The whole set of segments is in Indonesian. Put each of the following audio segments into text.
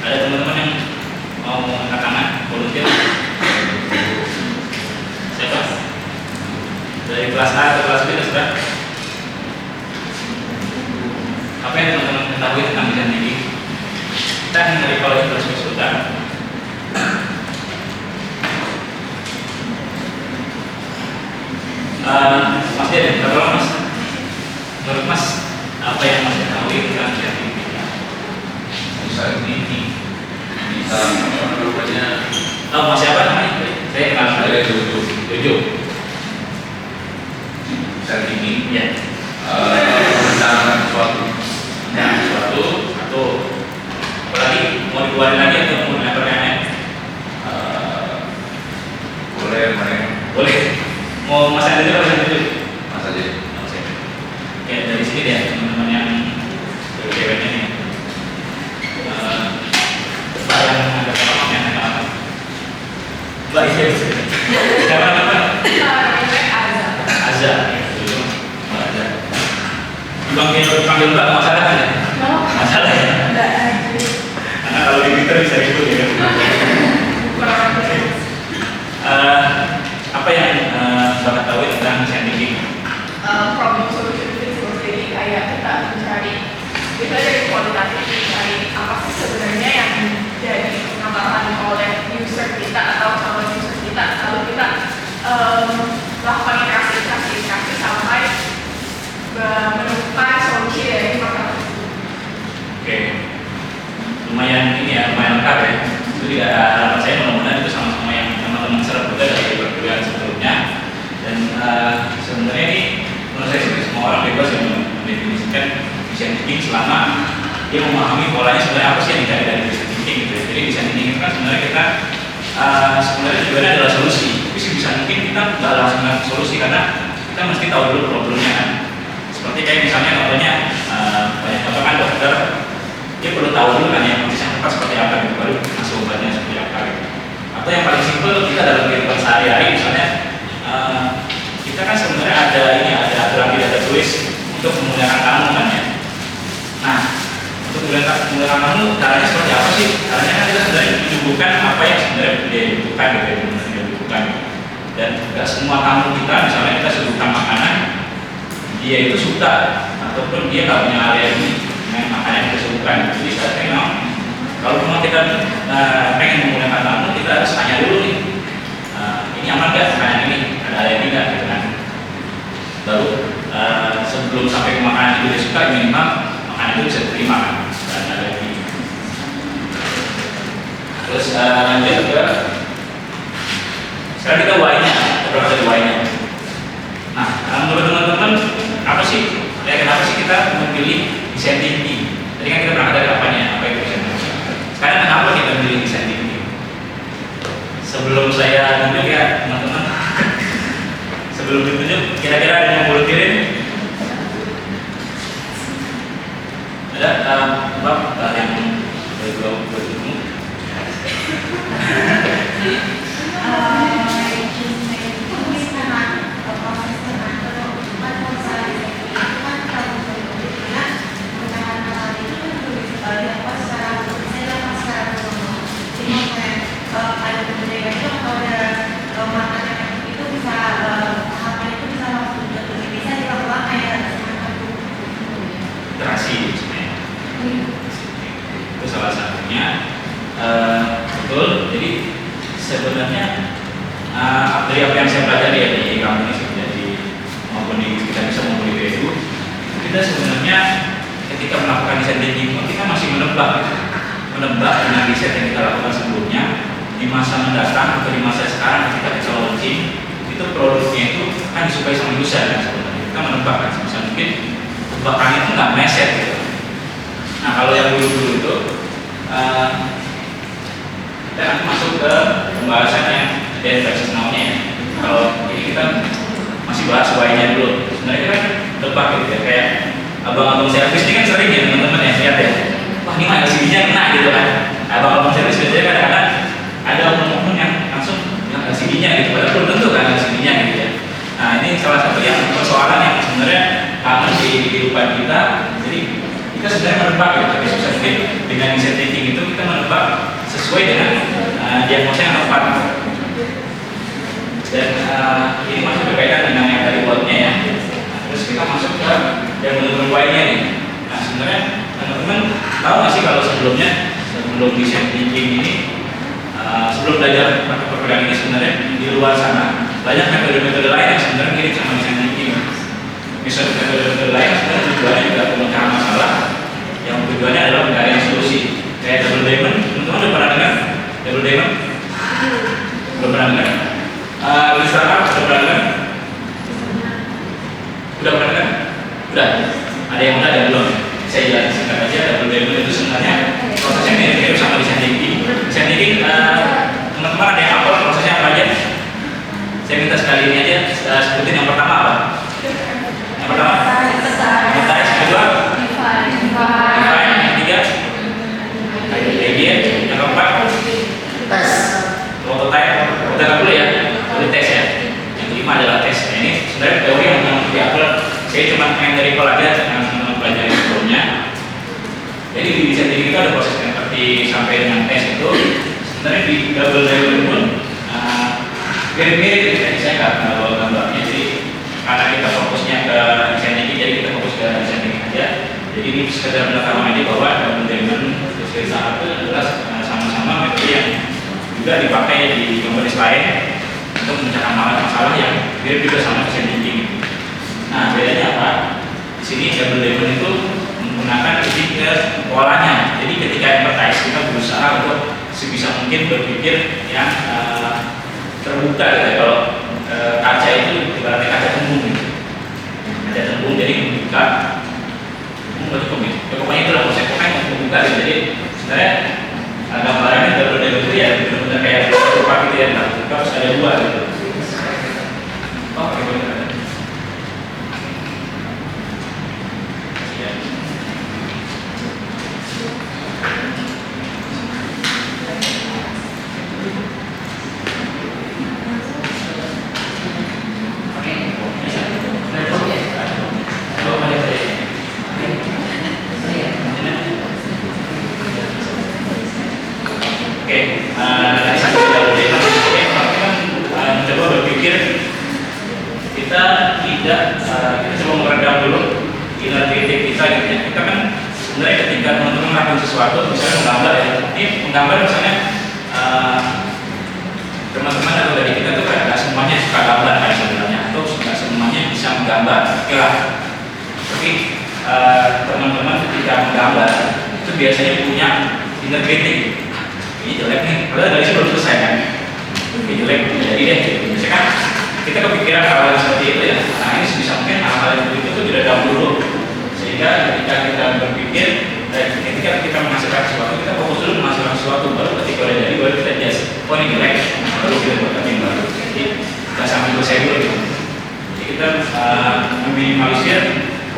Ada teman-teman yang mau angkat tangan, volunteer? Siapa? Dari kelas A atau kelas B sudah? Apa yang teman-teman ketahui tentang desain thinking? Kita akan merecall itu sebentar. Mas Deden, berapa Mas? Menurut Mas, apa yang Mas ketahui tentang desain thinking? Desain thinking bisa namanya? Oh, Mas siapa namanya? Saya kenal. Saya Jojo. Desain thinking? Ya. Merencanakan sesuatu. Nah, suatu atau apalagi mau dikeluarin lagi atau mau dilempar yang lain? Boleh. Mau Mas Andi dulu, Mas Andi dulu. Mas aja. Oke, dari sini deh teman-teman yang dari ceweknya nih. Mbak yang ada sama yang ada apa? Mbak iya. Siapa nama? Azza. Mbak Azza. Dipanggil Mbak masalah kan ya? Masalah ya? Karena kalau di Twitter bisa ribut ya. Apa yang Mbak tahu tentang design thinking? Problem solution principles, jadi kayak kita mencari, kita dari kualitatif mencari apa sih sebenarnya yang jadi permasalahan oleh user kita atau calon user kita, lalu kita lakukan iterasi sampai menemukan solusi dari masalah tersebut. Oke, lumayan ini ya, lumayan lengkap ya. Itu tidak harapan saya mudah-mudahan itu sama-sama yang teman-teman serap juga dari perkuliahan sebelumnya. Dan sebenarnya ini menurut saya sih semua orang bebas yang mendefinisikan design thinking selama dia memahami polanya sebenarnya apa sih yang dicari dari design thinking gitu ya. Jadi design thinking itu kan sebenarnya kita sebenarnya tujuannya adalah solusi. Tapi sebisa mungkin kita nggak langsung ngasih solusi karena kita mesti tahu dulu problemnya kan. Seperti kayak misalnya contohnya banyak contoh kan dokter, dia perlu tahu dulu kan ya kondisi yang tepat seperti apa gitu, baru ngasih obatnya seperti apa gitu. Atau yang paling simpel kita dalam kehidupan sehari-hari misalnya kita kan sebenarnya ada aturan tidak tertulis untuk menggunakan tamu kan ya. Nah, untuk menggunakan tamu caranya seperti apa sih? Caranya kan kita sebenarnya menyuguhkan apa yang sebenarnya dia butuhkan gitu ya, dia butuhkan. Dan tidak semua tamu kita, misalnya kita suguhkan makanan, dia itu suka ataupun dia nggak punya alergi dengan makanan yang kita suguhkan. Jadi saya memang kalau memang kita pengen menggunakan tamu, kita harus tanya dulu nih, ini aman nggak makanan ini? Ada alergi nggak gitu kan? Baru sebelum sampai ke makanan itu dia suka, minimal makanan itu bisa diterima kan, dan alergi. Terus lanjut ke sekarang kita why-nya, berapa tadi why-nya? Nah, menurut teman-teman apa sih? Ya kenapa sih kita memilih design thinking? Tadi kan kita berangkat dari apanya? Apa itu design thinking? Sekarang kenapa kita memilih design thinking? Sebelum saya tunjuk ya teman-teman, sebelum ditunjuk, kira-kira ada yang mau volunteerin? Ada Mbak yang dari belum bertemu? Iterasi sebenarnya. Itu salah satunya. Betul. Jadi sebenarnya dari apa yang saya pelajari ya di kampus ini, jadi maupun di kita bisa maupun di BEDU, kita sebenarnya ketika melakukan desain thinking kita masih menebak dengan riset yang kita lakukan sebelumnya di masa mendatang atau di masa sekarang ketika kita launching itu produknya itu kan disukai sama user kan sebenarnya. Kita menebak kan sebisa mungkin tebakan itu nggak meleset gitu. Nah kalau yang dulu itu kita nanti masuk ke pembahasannya dan versus now-nya ya. Kalau ini kita masih bahas why-nya dulu. Sebenarnya kita kan tebak gitu ya, kayak abang-abang servis ini kan sering ya teman-teman ya lihat ya. Wah ini mah LCD-nya kena gitu kan. Abang-abang servis biasanya kadang-kadang ada oknum-oknum yang langsung LCD-nya gitu, padahal belum tentu kan LCD-nya gitu ya. Nah ini salah satu yang persoalan yang sebenarnya common di kehidupan kita. Jadi kita sebenarnya menebak gitu, tapi susah mungkin dengan design thinking itu kita menebak sesuai dengan diagnosa yang tepat. Dan ini masih berkaitan dengan yang tadi buatnya ya. Nah, terus kita masuk ke yang benar-benar why-nya nih. Nah sebenarnya teman-teman tahu nggak sih kalau sebelum design thinking ini, sebelum belajar pakai perpecahan ini sebenarnya di luar sana banyak metode-metode lain yang sebenarnya mirip sama design thinking. Misalnya metode-metode lain sebenarnya tujuannya juga pemecahan masalah, yang tujuannya adalah mencari solusi. Kayak double diamond, teman-teman udah pernah dengar double diamond? Belum pernah dengar? Di startup udah pernah dengar? Udah pernah dengar? Udah? Ada yang udah, ada yang belum? Saya jelasin singkat aja. Double diamond itu sebenarnya prosesnya mirip-mirip sama design thinking. Design thinking, teman-teman ada yang hafal prosesnya apa aja? Saya minta sekali ini aja, sebutin yang pertama apa? Yang pertama? Inventaris. Yang kedua? Define. Yang ketiga? Ideate. Yang keempat? Tes. Prototype. Udah nggak boleh ya? Boleh tes ya. Yang kelima adalah tes. Nah, ini sebenarnya teori yang memang diatur. Saya cuma pengen dari aja yang teman-teman pelajari sebelumnya. Jadi di design thinking itu ada proses yang seperti sampai dengan tes itu. Sebenarnya di double diamond pun mirip-mirip. Jadi saya nggak bawa gambarnya. Jadi karena kita fokusnya ke design thinking, jadi kita fokus ke design thinking aja. Jadi ini sekedar menetapkan aja bahwa double diamond sesuai saat itu adalah sama-sama metode yang juga dipakai di komponis lain untuk memecahkan masalah yang mirip juga sama design thinking. Nah, bedanya apa? Di sini double diamond itu menggunakan lebih ke polanya. Jadi ketika advertise kita berusaha untuk sebisa mungkin berpikir yang terbuka gitu ya. Kalau kaca itu ibaratnya kaca tembung gitu. Kaca tembung jadi membuka pokoknya itulah konsep pokoknya membuka gitu. Jadi sebenarnya gambarannya double diamond itu ya benar-benar kayak rupa gitu ya. Nah, harus ada dua gitu. Oh, benar. Kita coba meredam dulu inner critic kita gitu ya. Kita kan sebenarnya ketika teman-teman melakukan sesuatu, misalnya menggambar ya, ini menggambar misalnya teman-teman atau dari kita tuh kan nggak semuanya suka gambar kan sebenarnya, atau nggak semuanya bisa menggambar, oke lah. Tapi teman-teman ketika menggambar itu biasanya punya inner critic. Ini jelek nih, padahal dari sini belum selesai kan. Ini jelek, jadi deh. Biasanya kan kita kepikiran hal-hal seperti itu ya. Nah ini sebisa mungkin hal-hal seperti itu tidak dulu, sehingga ketika kita berpikir, ketika kita menghasilkan sesuatu, kita fokus dulu menghasilkan sesuatu, baru ketika udah jadi baru kita judge, oh ini jelek, baru kita buat yang baru. Jadi nggak sampai selesai dulu gitu. Jadi kita meminimalisir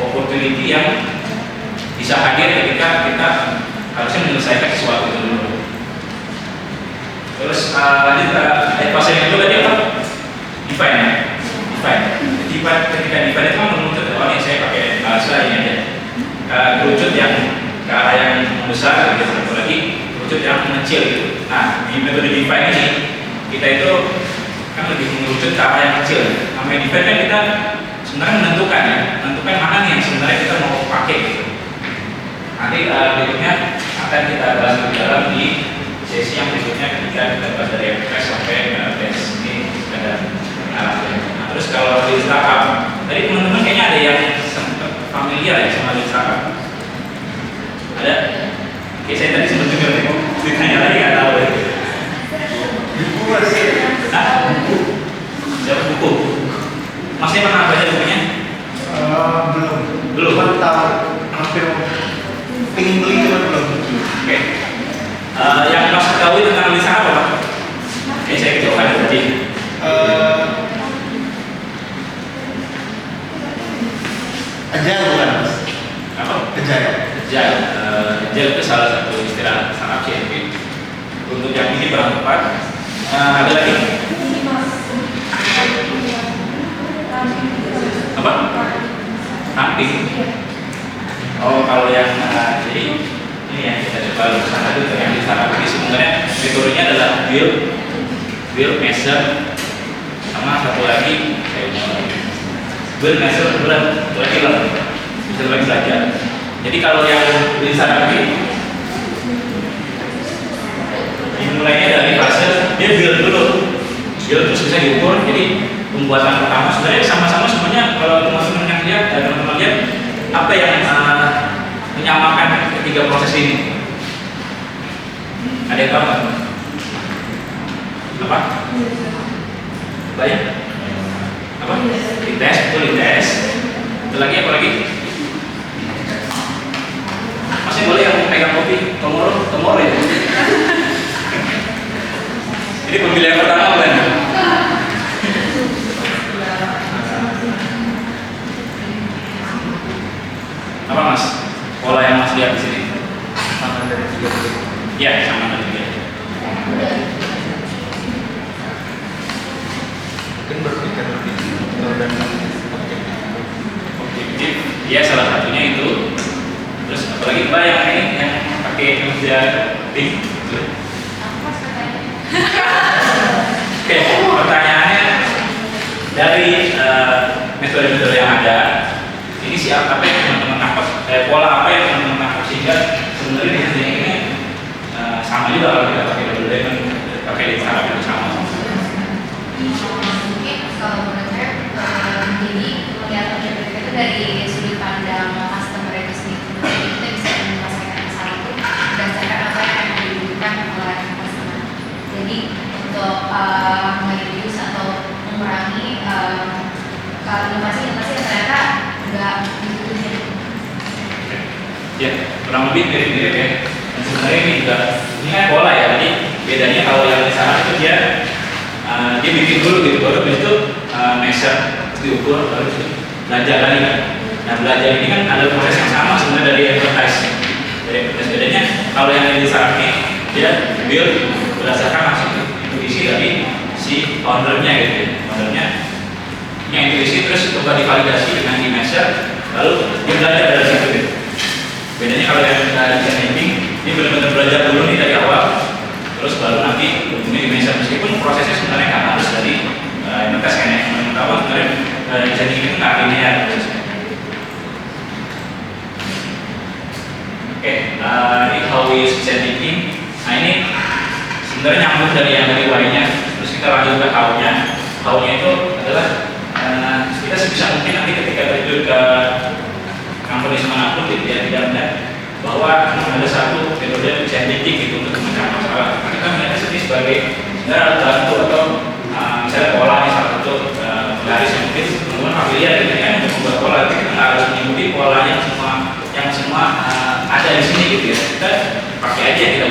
opportunity yang bisa hadir ketika kita harusnya menyelesaikan sesuatu itu dulu. Terus lanjut ke fase yang kedua tadi apa? Define ya? Define. Ketika define itu kan menuntut yang saya pakai bahasa ini aja. Kerucut yang ke arah yang besar gitu, apalagi kerucut yang kecil gitu. Nah, di metode define ini kita itu kan lebih mengerucut ke arah yang kecil. Namanya define kan kita sebenarnya menentukan mana nih yang sebenarnya kita mau pakai gitu. Nanti berikutnya akan kita bahas lebih dalam di sesi yang berikutnya ketika kita bahas dari FS sampai tes ini ada arahnya. Nah, terus kalau di startup, tadi teman-teman kayaknya ada yang sempat familiar ya sama di startup. Ada? Oke, saya tadi sempat dengar nih, ditanya lagi nggak tahu ya. Buku masih. Nah, siapa buku? Masih pernah baca bukunya? Belum. Belum. Cuma tahu hampir pengen beli cuma belum. Oke. Yang Mas ketahui tentang analisa apa, Pak? Ini saya kejauhan tadi. Agile bukan? Apa? Agile. Agile itu salah satu istilah startup CMP. Untuk yang ini barang tepat. Ada lagi? Apa? Ramping. Oh, kalau yang jadi ini ya kita coba lulusan tadi yang di startup ini sebenarnya metodenya adalah build, measure, sama satu lagi build, measure, bulan, satu lagi lah, bisa lagi belajar. Jadi kalau yang di startup ini dimulainya dari fase dia build dulu, build terus bisa diukur. Jadi pembuatan pertama sebenarnya sama-sama semuanya. Kalau teman-teman yang lihat, teman-teman lihat apa yang menyamakan ketiga proses ini? Ada yang tahu nggak? Apa? Banyak? Apa? Dites, betul dites. Itu lagi apa lagi? Masih boleh yang pegang kopi? Tomorrow ya? Ini pemilihan pertama bukan? Apa mas? Pola yang mas lihat di sini? Sama dari 3. Ya, sama dari 3. Mungkin berpikir lebih dan Objektif, ya salah satunya itu. Terus apalagi mbak yang ini yang pakai kerja tim? Oke, pertanyaannya dari metode-metode yang ada, ini siapa apa yang teman-teman tangkap, pola apa yang teman-teman tangkap sehingga sebenarnya di sini ini sama juga kalau kita pakai metode kan pakai di startup itu sama. Mungkin kalau menurut saya jadi melihat objektif itu dari sudut pandang customer itu sendiri. Jadi kita bisa menyelesaikan masalah itu berdasarkan apa yang akan dibutuhkan oleh customer. Jadi untuk mereduce atau mengurangi inovasi yang ternyata nggak dibutuhkan. Ya, kurang lebih mirip-mirip ya. Dan sebenarnya ini juga ini kan pola ya. Tadi bedanya kalau yang di sana itu dia bikin dulu gitu, baru habis itu measure, diukur, baru itu belajar lagi kan. Nah belajar ini kan ada proses yang sama sebenarnya dari advertise. Dari advertise bedanya kalau yang di sana ini dia build berdasarkan hasil intuisi dari si foundernya gitu ya. Foundernya yang intuisi terus coba divalidasi dengan di measure, lalu dia belajar dari situ gitu. Bedanya kalau yang di training ini benar-benar belajar dulu nih dari awal, terus baru nanti ini di measure. Meskipun prosesnya sebenarnya nggak harus dari tes kan ya, tahu sebenarnya jadi itu nggak linear prosesnya. Oke, ini how we use design thinking. Nah ini sebenarnya nyambung dari yang dari why-nya, terus kita lanjut ke how-nya. How-nya itu adalah kita sebisa mungkin nanti ketika terjun ke company manapun gitu ya, tidak benar bahwa ada satu metode design thinking gitu untuk memecahkan masalah. Kita melihatnya sendiri sebagai sebenarnya alat bantu atau misalnya pola nih salah satu garis yang mungkin teman-teman familiar gitu kan untuk membuat pola, tapi kita nggak harus mengikuti pola yang semua ada di sini gitu ya. Kita pakai aja kita